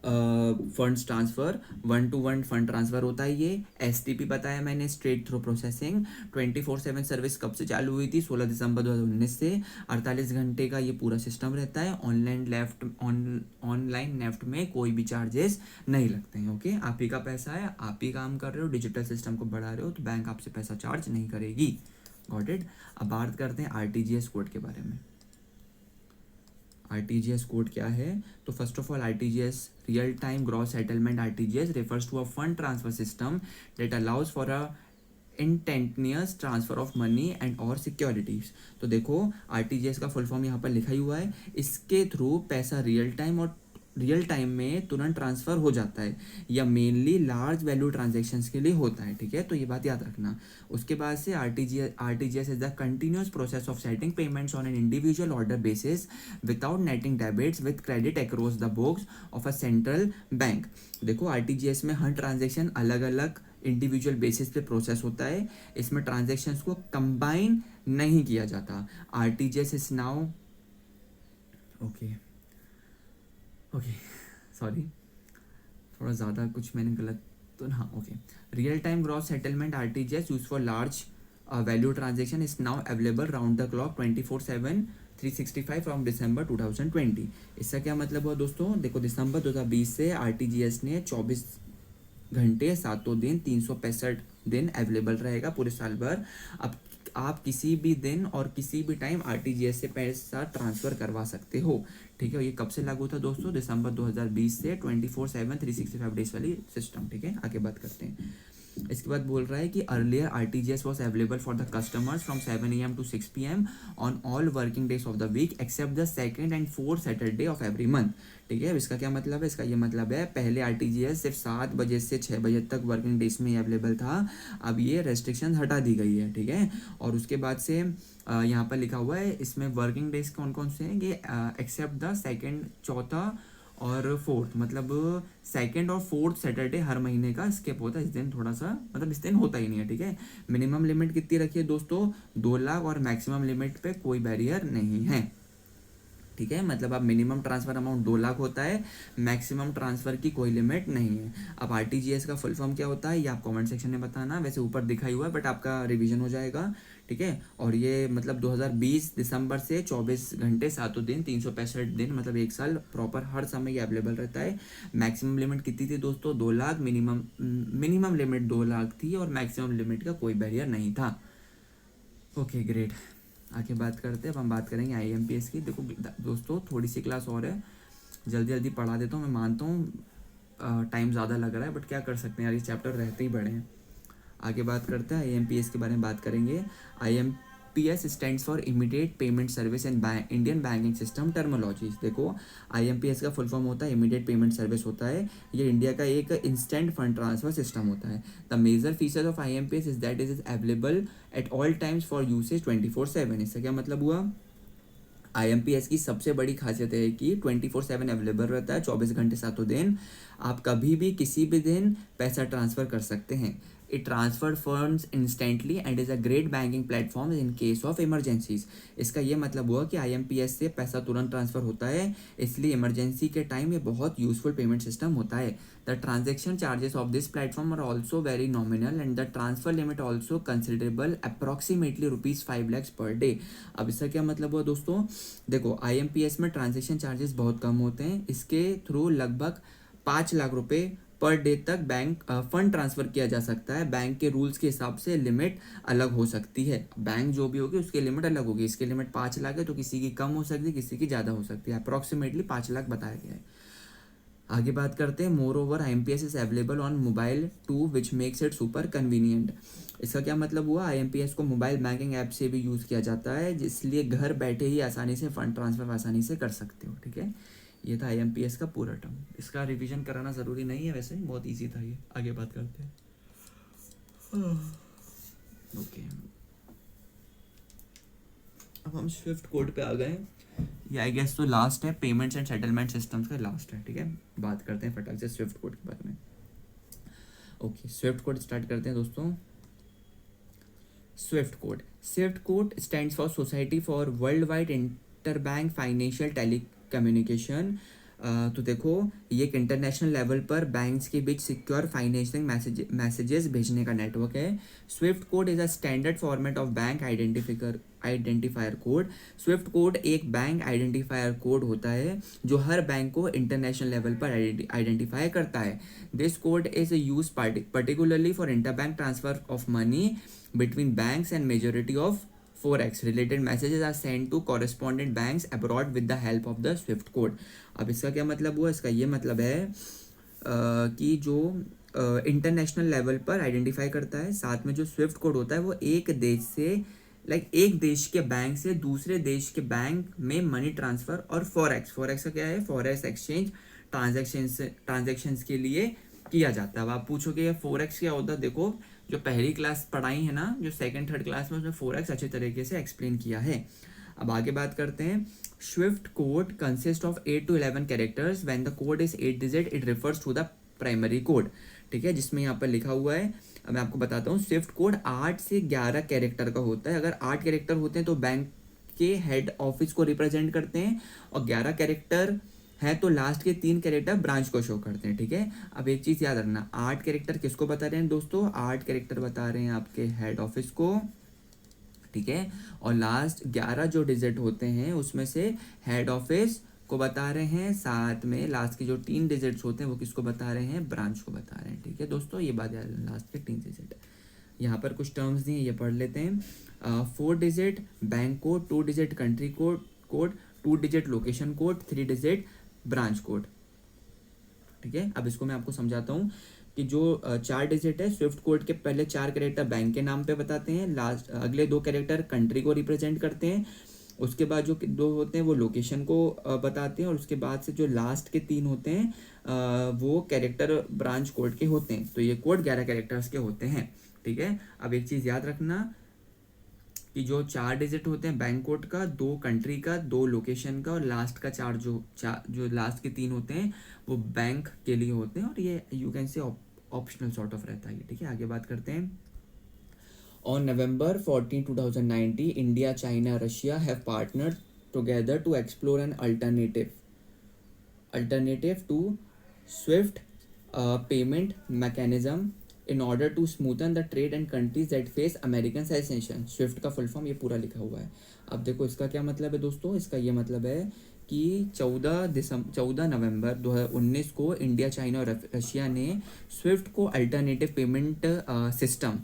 funds transfer, 1-to-1 fund transfer होता है ये। STP बताया मैंने, स्ट्रेट थ्रू प्रोसेसिंग। 24/7 सर्विस कब से चालू हुई थी, 16 दिसंबर 2019 से। 48 घंटे का ये पूरा सिस्टम रहता है। ऑनलाइन नेफ्ट में कोई भी चार्जेस नहीं लगते हैं, ओके। आप ही का पैसा है, आप ही काम कर रहे हो, डिजिटल सिस्टम को बढ़ा रहे हो, तो बैंक आपसे पैसा चार्ज नहीं करेगी। Got it. अब बात करते हैं RTGS कोड के बारे में। RTGS कोड क्या है, तो first of all RTGS real time gross settlement RTGS refers to a fund transfer system that allows for a instantaneous transfer of money and और सिक्योरिटीज। तो देखो RTGS का फुल फॉर्म यहाँ पर लिखा ही हुआ है। इसके थ्रू पैसा रियल टाइम और रियल टाइम में तुरंत ट्रांसफ़र हो जाता है, या मेनली लार्ज वैल्यू ट्रांजेक्शन्स के लिए होता है, ठीक है, तो ये बात याद रखना। उसके बाद से R T G S is the continuous process of setting payments on an individual order basis without netting debits with credit across the books of a central bank. देखो आर में हर ट्रांजेक्शन अलग अलग इंडिविजुअल बेसिस पे process होता है, इसमें transactions को combine नहीं किया जाता। R is now okay okay sorry, थोड़ा ज़्यादा कुछ मैंने गलत तो हाँ okay. Real time gross settlement are use for large value transaction is now available round the clock 24/7 365 from December 2020। इसका क्या मतलब हुआ दोस्तों, देखो दिसंबर 2020 से आर ने 24 घंटे 7 दिन 365 दिन अवेलेबल रहेगा पूरे साल भर। अब आप किसी भी दिन और किसी भी टाइम आर से पैसा ट्रांसफ़र करवा सकते हो, ठीक है। ये कब से लागू था दोस्तों, दिसंबर 2020 से 24/7 365 डेज वाली सिस्टम, ठीक है। आगे बात करते हैं। इसके बाद बोल रहा है कि earlier R was available for the customers from 7 AM to 6 PM on all working days of the week except the second and fourth Saturday of every month, ठीक है। इसका क्या मतलब है, इसका ये मतलब है पहले आर सिर्फ 7 बजे से 6 बजे तक वर्किंग डेज में अवेलेबल था, अब ये रेस्ट्रिक्शन हटा दी गई है, ठीक है। और उसके बाद से यहाँ पर लिखा हुआ है इसमें वर्किंग डेज कौन कौन से हैं, ये एक्सेप्ट द सेकंड, चौथा और फोर्थ, मतलब सेकंड और फोर्थ सैटरडे हर महीने का स्किप होता है, इस दिन थोड़ा सा मतलब इस दिन होता ही नहीं है, ठीक है। मिनिमम लिमिट कितनी रखी है दोस्तों, 2 लाख, और मैक्सिमम लिमिट पे कोई बैरियर नहीं है, ठीक है। मतलब अब मिनिमम ट्रांसफ़र अमाउंट 2 लाख होता है, मैक्सिमम ट्रांसफ़र की कोई लिमिट नहीं है। अब आर का फुल फॉर्म क्या होता है ये आप कमेंट सेक्शन में बताना, वैसे ऊपर दिखा ही हुआ है बट आपका रिवीजन हो जाएगा, ठीक है। और ये मतलब 2020 दिसंबर से 24 घंटे 7 दिन 365 दिन, मतलब एक साल प्रॉपर हर समय ये अवेलेबल रहता है। मैक्सिमम लिमिट कितनी थी दोस्तों, 2 लाख, मिनिमम लिमिट 2 लाख थी, और मैक्सिमम लिमिट का कोई बैरियर नहीं था। ओके ग्रेट, आगे बात करते हैं। अब हम बात करेंगे IMPS की। देखो दोस्तों थोड़ी सी क्लास और है, जल्दी जल्दी पढ़ा देता हूँ, मैं मानता हूँ टाइम ज़्यादा लग रहा है बट क्या कर सकते हैं यार, ये चैप्टर रहते ही बड़े हैं। आगे बात करते हैं IMPS के बारे में बात करेंगे। IMPS stands for immediate payment service in Indian banking system terminologies. देखो IMPS का फुल फॉर्म होता है इमीडिएट पेमेंट सर्विस होता है, ये इंडिया का एक इंस्टेंट फंड ट्रांसफर सिस्टम होता है। The major features of IMPS is that is available at all times for usage 24/7। इसका क्या मतलब हुआ, IMPS की सबसे बड़ी खासियत है कि 24/7 अवेलेबल रहता है, 24 घंटे 7 दिन, आप कभी भी किसी भी दिन पैसा ट्रांसफ़र कर सकते हैं। It transfer funds instantly and is a great banking platform in case of emergencies. इसका ये मतलब हुआ कि IMPS से पैसा तुरंत ट्रांसफ़र होता है, इसलिए इमरजेंसी के टाइम ये बहुत यूजफुल पेमेंट सिस्टम होता है। The transaction charges of this platform are also very nominal and the transfer limit also considerable, approximately ₹5 lakhs per day. अब इसका क्या मतलब हुआ दोस्तों, देखो IMPS में ट्रांजेक्शन चार्जेस बहुत कम होते हैं, इसके थ्रू लगभग 5 लाख रुपए पर डे तक बैंक फंड ट्रांसफ़र किया जा सकता है। बैंक के रूल्स के हिसाब से लिमिट अलग हो सकती है, बैंक जो भी होगी उसकी लिमिट अलग होगी। इसकी लिमिट 5 लाख है तो किसी की कम हो सकती है, किसी की ज़्यादा हो सकती है, अप्रॉक्सीमेटली 5 लाख बताया गया है। आगे बात करते हैं। Moreover IMPS is available on mobile to which makes it super convenient. इसका क्या मतलब हुआ, IMPS को मोबाइल बैंकिंग ऐप से भी यूज़ किया जाता है, इसलिए घर बैठे ही आसानी से फंड ट्रांसफ़र आसानी से कर सकते हो, ठीक है। ये था IMPS का पूरा टर्म, इसका रिवीजन कराना ज़रूरी नहीं है, वैसे बहुत इजी था ये। आगे बात करते हैं। ओके अब हम स्विफ्ट कोड पे आ गए, ये आई गेस तो लास्ट है, पेमेंट्स एंड सेटलमेंट सिस्टम्स का लास्ट है, ठीक है। बात करते हैं फटाक से स्विफ्ट कोड के बारे में। ओके स्विफ्ट कोड स्टार्ट करते हैं दोस्तों। Swift code stands for society for world wide inter bank financial telecommunication. तो देखो ये एक इंटरनेशनल लेवल पर बैंक्स के बीच सिक्योर फाइनेंशिंग मैसेजेस भेजने का नेटवर्क है। Swift code is a standard format of bank identifier code. Swift code एक बैंक आइडेंटिफायर कोड होता है जो हर बैंक को इंटरनेशनल लेवल पर आइडेंटिफाई करता है। This code is use particularly for interbank transfer of money between banks and majority of forex related messages are sent to correspondent banks abroad with the help of the swift code। अब इसका क्या मतलब हुआ, इसका ये मतलब है कि जो इंटरनेशनल लेवल पर आइडेंटिफाई करता है, साथ में जो स्विफ्ट कोड होता है वो एक देश से एक देश के बैंक से दूसरे देश के बैंक में मनी ट्रांसफ़र और फॉरेक्स का क्या है, फॉरेक्स एक्सचेंज ट्रांजेक्शन्स के लिए किया जाता है। अब आप पूछोगे फोरेक्स क्या होता है, देखो जो पहली क्लास पढ़ाई है ना, जो सेकंड थर्ड क्लास में, उसमें फोरेक्स अच्छे तरीके से एक्सप्लेन किया है। अब आगे बात करते हैं। Swift code consist of 8 to 11 characters, when the code is 8 digit it refers to the primary code. ठीक है, जिसमें यहाँ पर लिखा हुआ है, अब मैं आपको बताता हूँ। स्विफ्ट कोड 8 से 11 कैरेक्टर का होता है। अगर 8 कैरेक्टर होते हैं तो बैंक के हेड ऑफिस को रिप्रेजेंट करते हैं, और 11 कैरेक्टर है तो लास्ट के 3 कैरेक्टर ब्रांच को शो करते हैं। ठीक है, अब एक चीज़ याद रखना, 8 कैरेक्टर किसको बता रहे हैं दोस्तों, 8 कैरेक्टर बता रहे हैं आपके हेड ऑफिस को। ठीक है, और लास्ट 11 जो डिजिट होते हैं उसमें से हेड ऑफिस को बता रहे हैं, साथ में लास्ट के जो 3 डिजिट्स होते हैं वो किसको बता रहे हैं, ब्रांच को बता रहे हैं। ठीक है दोस्तों, ये बात याद, लास्ट के 3 डिजिट। यहाँ पर कुछ टर्म्स दिए, ये पढ़ लेते हैं। 4 digit bank code, 2 digit country code, 2 digit location code, 3 digit branch code. ठीक है, अब इसको मैं आपको समझाता हूँ कि जो 4 डिजिट है स्विफ्ट कोड के पहले 4 कैरेक्टर बैंक के नाम पे बताते हैं, लास्ट अगले 2 कैरेक्टर कंट्री को रिप्रेजेंट करते हैं, उसके बाद जो 2 होते हैं वो लोकेशन को बताते हैं, और उसके बाद से जो लास्ट के 3 होते हैं वो कैरेक्टर ब्रांच कोड के होते हैं। तो ये कोड 11 कैरेक्टर्स के होते हैं। ठीक है, अब एक चीज़ याद रखना कि जो 4 डिजिट होते हैं बैंक कोड का, 2 कंट्री का, 2 लोकेशन का, और लास्ट का 4 जो लास्ट के 3 होते हैं वो बैंक के लिए होते हैं, और ये you can say optional sort of रहता है। ठीक है, आगे बात करते हैं। On November 14, 2019 India, China, Russia have partnered together to explore an alternative to swift payment mechanism in order to smoothen the trade and countries that face American cessation. Swift का full form ये पूरा लिखा हुआ है। अब देखो इसका क्या मतलब है दोस्तों, इसका ये मतलब है कि 14 नवंबर 2019 को इंडिया, चाइना और रशिया ने स्विफ्ट को अल्टरनेटिव पेमेंट सिस्टम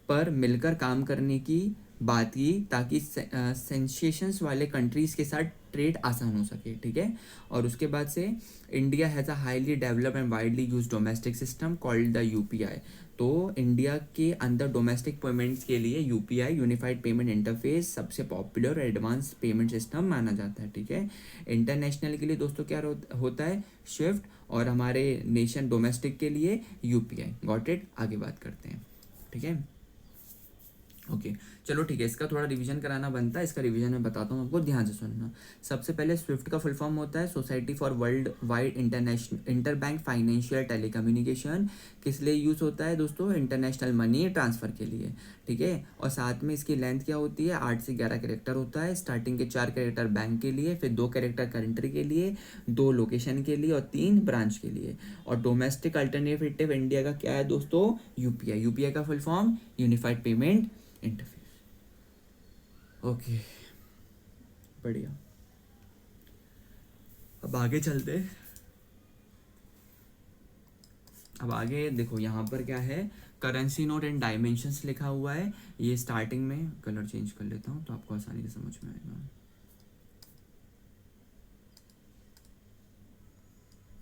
पर मिलकर काम करने की बात की, ताकि सेंसेशंस वाले कंट्रीज़ के साथ ट्रेड आसान हो सके। ठीक है, और उसके बाद से India has a highly developed and widely use domestic system called the UPI. तो इंडिया के अंदर डोमेस्टिक पेमेंट्स के लिए यूपीआई, यूनिफाइड पेमेंट इंटरफेस, सबसे पॉपुलर और एडवांस पेमेंट सिस्टम माना जाता है। ठीक है, इंटरनेशनल के लिए दोस्तों क्या होता है, स्विफ्ट, और हमारे नेशन डोमेस्टिक के लिए यूपीआई। गॉट इट, आगे बात करते हैं। ठीक है, ओके चलो ठीक है, इसका थोड़ा रिवीजन कराना बनता है, इसका रिवीजन मैं बताता हूँ आपको, ध्यान से सुनना। सबसे पहले स्विफ्ट का फुल फॉर्म होता है society for world wide inter bank financial telecommunication. किस लिए यूज़ होता है दोस्तों, इंटरनेशनल मनी ट्रांसफ़र के लिए। ठीक है, और साथ में इसकी लेंथ क्या होती है, 8 से 11 कैरेक्टर होता है। स्टार्टिंग के 4 कैरेक्टर बैंक के लिए, फिर 2 कैरेक्टर कंट्री के लिए, 2 लोकेशन के लिए, और 3 ब्रांच के लिए। और डोमेस्टिक अल्टरनेटिव इंडिया का क्या है दोस्तों, यूपीआई। यूपीआई का full form unified payment interface. Okay बढ़िया, अब आगे चलते। अब आगे देखो यहाँ पर क्या है, करेंसी नोट एंड डायमेंशंस लिखा हुआ है। ये स्टार्टिंग में कलर चेंज कर लेता हूँ तो आपको आसानी से समझ में आएगा।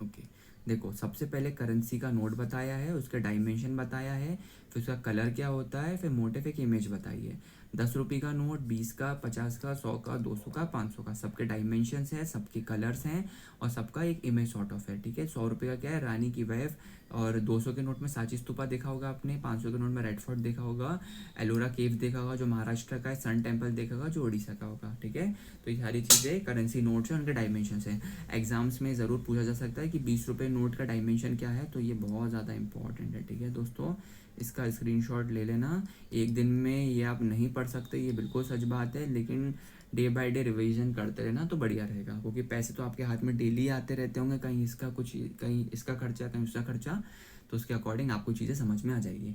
ओके देखो, सबसे पहले करेंसी का नोट बताया है, उसका डायमेंशन बताया है, फिर उसका कलर क्या होता है, फिर मोटिव एक इमेज बताई है। 10 रुपये का नोट, 20 का, 50 का, 100 का, 200 का, 500 का, सबके डायमेंशंस हैं, सबके कलर्स हैं, और सबका एक इमेज सॉर्ट ऑफ है। ठीक है, 100 रुपये का क्या है, रानी की वाइफ, और 200 के नोट में सांची स्तूपा देखा होगा आपने, 500 के नोट में रेड फोर्ट देखा होगा, एलोरा केव देखा होगा जो महाराष्ट्र का है, सन टेम्पल देखा होगा जो उड़ीसा का होगा। ठीक है, तो ये सारी चीज़ें करेंसी नोट्स हैं, उनके डायमेंशंस हैं। एग्जाम्स में ज़रूर पूछा जा सकता है कि 20 रुपये नोट का डायमेंशन क्या है, तो ये बहुत ज़्यादा इंपॉर्टेंट है। ठीक है दोस्तों, इसका स्क्रीनशॉट ले लेना। एक दिन में ये आप नहीं पढ़ सकते, ये बिल्कुल सच बात है, लेकिन डे बाय डे रिवीजन करते रहना तो बढ़िया रहेगा, क्योंकि पैसे तो आपके हाथ में डेली आते रहते होंगे, कहीं इसका कुछ, कहीं इसका खर्चा, कहीं उसका खर्चा, तो उसके अकॉर्डिंग आपको चीज़ें समझ में आ जाएगी।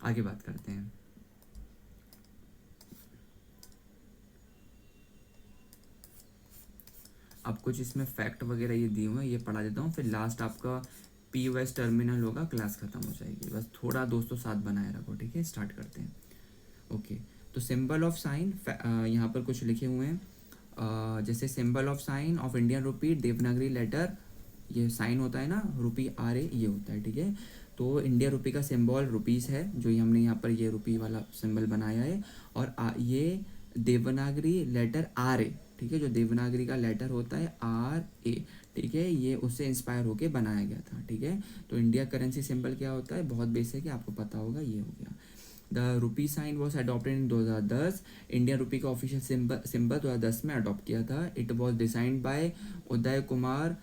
आगे बात करते हैं। अब कुछ इसमें फैक्ट वगैरह ये दिए हुए हैं, ये पढ़ा देता हूँ, फिर लास्ट आपका POS टर्मिनल होगा, क्लास खत्म हो जाएगी। बस थोड़ा दोस्तों साथ बनाए रखो। ठीक है, स्टार्ट करते हैं। ओके, तो सिंबल ऑफ साइन यहाँ पर कुछ लिखे हुए हैं, जैसे symbol of sign of Indian rupee, Devanagari letter, ये साइन होता है ना, रुपी RA ये होता है। ठीक है, तो इंडिया रुपी का सिंबल रुपीज़ है, जो ये हमने यहाँ पर ये रुपी वाला सिंबल बनाया है, और ये देवनागरी लेटर RA। ठीक है, जो देवनागरी का लेटर होता है RA, ठीक है, ये उससे इंस्पायर होके बनाया गया था, ठीक है। तो इंडिया करेंसी सिंबल क्या होता है, बहुत बेसिक है, आपको पता होगा, ये हो गया। The rupee sign was adopted in 2010, Indian rupee का ऑफिशियल सिंबल 2010 में अडॉप्ट किया था। It was designed by Uday Kumar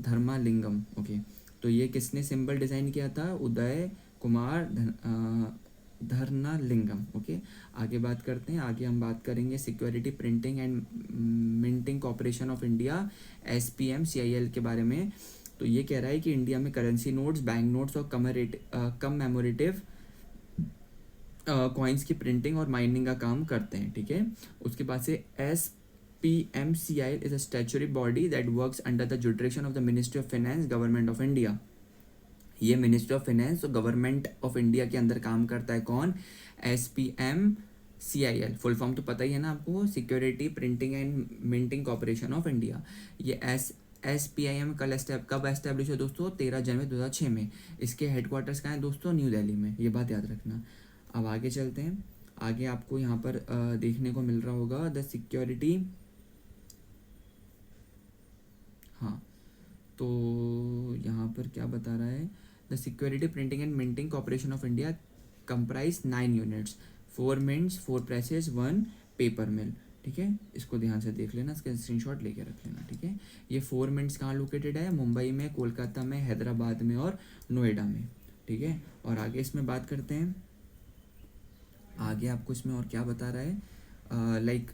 Dharmalingam, okay. तो ये किसने सिंबल डिज़ाइन किया था, उदय कुमार धर्नालिंगम, ओके। आगे बात करते हैं, आगे हम बात करेंगे security printing and minting corporation of India SPMCIL के बारे में। तो ये कह रहा है कि इंडिया में करेंसी नोट्स, बैंक नोट्स और कम मेमोरेटिव कॉइन्स की प्रिंटिंग और माइनिंग का काम करते हैं, ठीक है। उसके बाद से SPMCIL is a statutory body that works under the जुडिक्शन of the ministry of finance, government of India. ये मिनिस्ट्री ऑफ फाइनेंस और गवर्नमेंट ऑफ इंडिया के अंदर काम करता है। कौन, SPMCIL, फुल फॉर्म तो पता ही है ना आपको, security printing and minting corporation of India. ये SPIM कब एस्टेब्लिश है दोस्तों, 13 जनवरी 2006 में। इसके हेडक्वार्टर्स कहाँ हैं दोस्तों, न्यू दिल्ली में, ये बात याद रखना। अब आगे चलते हैं, आगे आपको यहाँ पर देखने को मिल रहा होगा द सिक्योरिटी, हाँ, तो यहाँ पर क्या बता रहा है, the security printing and minting corporation of India comprise 9 units, 4 mints, 4 presses, 1 paper mill, ठीक है। इसको ध्यान से देख लेना, इसका स्क्रीनशॉट लेके रख लेना, ठीक है। ये 4 मिंट्स कहाँ लोकेटेड है, मुंबई में, कोलकाता में, हैदराबाद में और नोएडा में, ठीक है। और आगे इसमें बात करते हैं, आगे आपको इसमें और क्या बता रहा है, like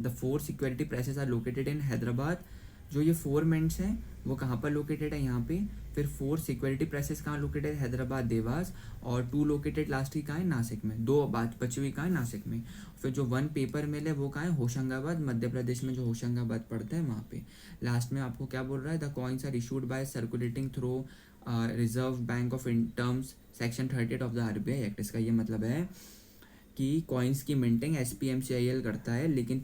the 4 security presses are located in Hyderabad. जो ये 4 मिंट्स हैं वो कहाँ पर लोकेटेड है, यहाँ पे। फिर 4 सिक्योरिटी प्रेसेस कहाँ लोकेटेड है, हैदराबाद, देवास। और 2 लोकेटेड लास्ट की कहाँ है, नासिक में। 2 बात बची हुई कहाँ है, नासिक में। फिर जो 1 पेपर मिल है वो कहाँ है, होशंगाबाद, मध्य प्रदेश में, जो होशंगाबाद पड़ता है वहाँ पे। लास्ट में आपको क्या बोल रहा है, the coins are issued by circulating through reserve bank of in terms section 38 of the RBI act. इसका ये मतलब है कि कॉइन्स की मिंटिंग SPMCIL करता है, लेकिन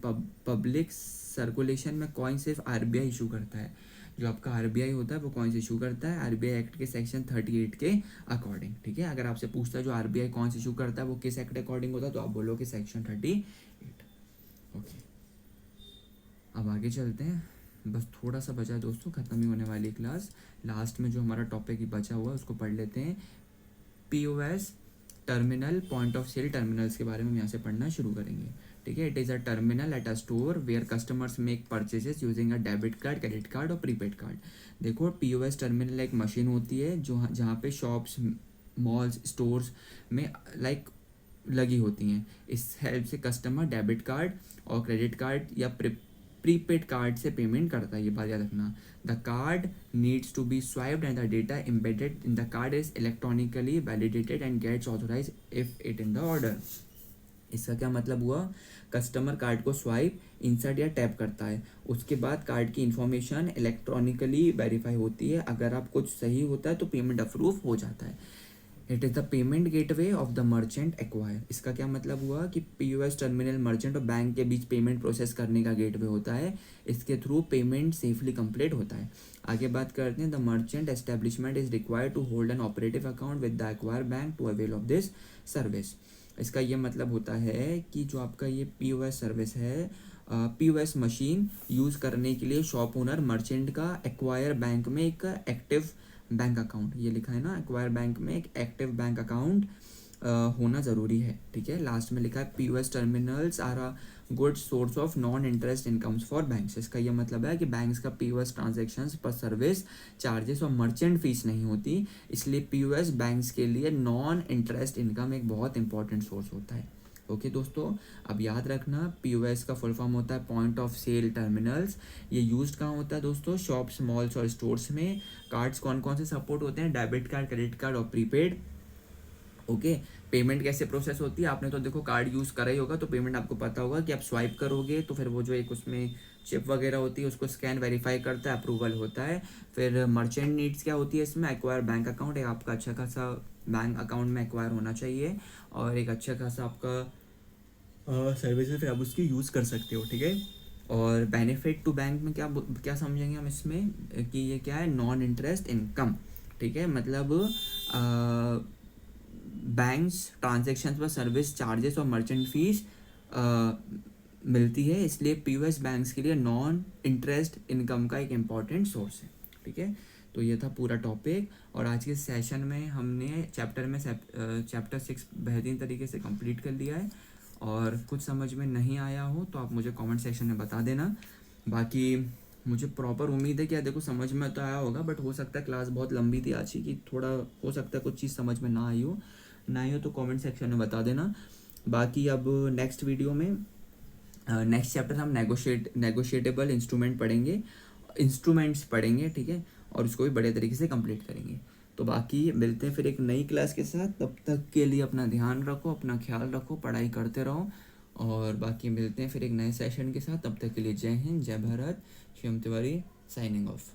पब्लिक सर्कुलेशन में कॉइन सिर्फ RBI इशू करता है। जो आपका RBI होता है वो कॉइन्स इशू करता है RBI एक्ट के सेक्शन 38 के अकॉर्डिंग, ठीक है। अगर आपसे पूछता है जो RBI कॉइन्स इशू करता है वो किस एक्ट अकॉर्डिंग होता है, तो आप बोलो कि सेक्शन 38, ओके। अब आगे चलते हैं, बस थोड़ा सा बचा है दोस्तों, ख़त्म ही होने वाली क्लास। लास्ट में जो हमारा टॉपिक ही बचा हुआ है उसको पढ़ लेते हैं। POS terminal, point of sale terminals के बारे में हम यहाँ से पढ़ना शुरू करेंगे, ठीक है। It is a terminal at a store where customers make purchases using a debit card, credit card और प्रीपेड कार्ड। देखो, POS टर्मिनल एक मशीन होती है जो जहाँ पे शॉप्स, मॉल्स, स्टोर्स में लाइक लगी होती हैं। इस हेल्प से कस्टमर डेबिट कार्ड और क्रेडिट कार्ड या प्रीपेड कार्ड से पेमेंट करता है, ये बात याद रखना। The card needs to be swiped and the data embedded in the card is electronically validated and gets authorize if it in the order. इसका क्या मतलब हुआ, कस्टमर कार्ड को स्वाइप, इंसर्ट या टैप करता है, उसके बाद कार्ड की इन्फॉर्मेशन इलेक्ट्रॉनिकली वेरीफाई होती है। अगर आप कुछ सही होता है तो पेमेंट अप्रूव हो जाता है। It is the payment gateway of the merchant acquire. इसका क्या मतलब हुआ कि POS टर्मिनल मर्चेंट और बैंक के बीच पेमेंट प्रोसेस करने का गेटवे होता है। इसके थ्रू पेमेंट सेफली कंप्लीट होता है। आगे बात करते हैं, the merchant establishment is required to hold an operative account with the acquire bank to avail of this service. इसका ये मतलब होता है कि जो आपका ये POS सर्विस है, POS मशीन यूज़ करने के लिए शॉप ओनर मर्चेंट का एक्वायर बैंक में एक एक्टिव बैंक अकाउंट, ये लिखा है ना, एक्वायर बैंक में एक एक्टिव बैंक अकाउंट होना ज़रूरी है, ठीक है। लास्ट में लिखा है POS terminals are a good source of non interest incomes for banks. इसका ये मतलब है कि बैंक्स का POS ट्रांजेक्शन्स पर सर्विस चार्जेस और मर्चेंट फीस नहीं होती, इसलिए POS बैंक्स के लिए नॉन इंटरेस्ट इनकम एक बहुत इंपॉर्टेंट सोर्स होता है, ओके दोस्तों। अब याद रखना, POS का फुल फॉर्म होता है पॉइंट ऑफ सेल टर्मिनल्स। ये यूज्ड कहाँ होता है दोस्तों, शॉप्स, मॉल्स और स्टोर्स में। कार्ड्स कौन कौन से सपोर्ट होते हैं, डेबिट कार्ड, क्रेडिट कार्ड और प्रीपेड, ओके। पेमेंट कैसे प्रोसेस होती है, आपने तो देखो कार्ड यूज़ करा ही होगा तो पेमेंट आपको पता होगा कि आप स्वाइप करोगे तो फिर वो जो एक उसमें चिप वगैरह होती है उसको स्कैन वेरीफाई करता है, अप्रूवल होता है। फिर मर्चेंट नीड्स क्या होती है इसमें, एक्वायर बैंक अकाउंट, एक आपका अच्छा खासा बैंक अकाउंट में एक्वायर होना चाहिए और एक अच्छा खासा आपका सर्विस है, फिर आप उसकी यूज़ कर सकते हो, ठीक है। और बेनिफिट टू बैंक में क्या क्या समझेंगे हम इसमें कि ये क्या है, नॉन इंटरेस्ट इनकम, ठीक है। मतलब बैंक्स ट्रांजेक्शन पर सर्विस चार्जेस और मर्चेंट फीस मिलती है, इसलिए पीओएस बैंक्स के लिए नॉन इंटरेस्ट इनकम का एक इम्पॉर्टेंट सोर्स है। ठीक है, तो ये था पूरा टॉपिक, और आज के सेशन में हमने चैप्टर 6 बेहतरीन तरीके से कंप्लीट कर लिया है। और कुछ समझ में नहीं आया हो तो आप मुझे कमेंट सेक्शन में बता देना। बाकी मुझे प्रॉपर उम्मीद है कि यार देखो समझ में तो आया होगा, बट हो सकता है क्लास बहुत लंबी थी आज की थोड़ा हो सकता है कुछ चीज़ समझ में ना आई हो तो कमेंट सेक्शन में बता देना। बाकी अब नेक्स्ट वीडियो में नेक्स्ट चैप्टर हम नेगोशिएटेबल इंस्ट्रूमेंट्स पढ़ेंगे। ठीक है, और उसको भी बड़े तरीके से कंप्लीट करेंगे। तो बाकी मिलते हैं फिर एक नई क्लास के साथ, तब तक के लिए अपना ध्यान रखो, अपना ख्याल रखो, पढ़ाई करते रहो। और बाकी मिलते हैं फिर एक नए सेशन के साथ, तब तक के लिए जय हिंद, जय भारत, शिवम तिवारी साइनिंग ऑफ।